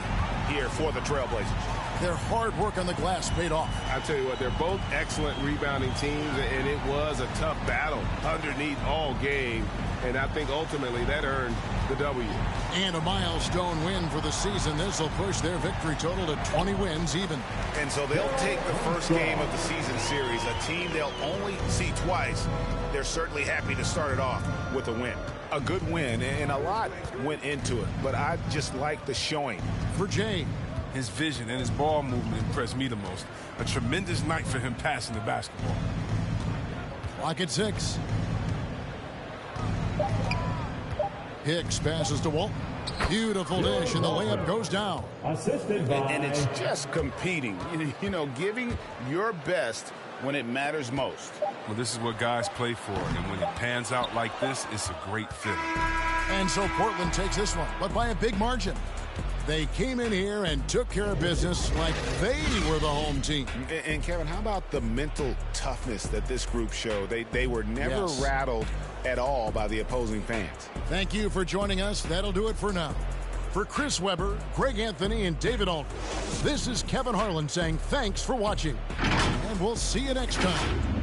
Speaker 5: here for the Trailblazers.
Speaker 1: Their hard work on the glass paid off.
Speaker 12: I tell you what, they're both excellent rebounding teams, and it was a tough battle underneath all game. And I think ultimately that earned the W.
Speaker 1: And a milestone win for the season. This will push their victory total to 20 wins even.
Speaker 5: And so they'll take the first game of the season series, a team they'll only see twice. They're certainly happy to start it off with a win. A good win, and a lot went into it. But I just like the showing.
Speaker 1: For Jay,
Speaker 13: his vision and his ball movement impressed me the most. A tremendous night for him passing the basketball.
Speaker 1: Clock at 6. Hicks passes to Walton. Beautiful dish, and the layup goes down.
Speaker 4: Assisted by...
Speaker 5: And it's just competing. You know, giving your best when it matters most.
Speaker 13: Well, this is what guys play for, and when it pans out like this, it's a great feeling.
Speaker 1: And so Portland takes this one, but by a big margin. They came in here and took care of business like they were the home team.
Speaker 5: And Kevin, how about the mental toughness that this group showed? They were never rattled at all by the opposing fans.
Speaker 1: Thank you for joining us. That'll do it for now. For Chris Webber, Greg Anthony, and David Aldridge, this is Kevin Harlan saying thanks for watching. And we'll see you next time.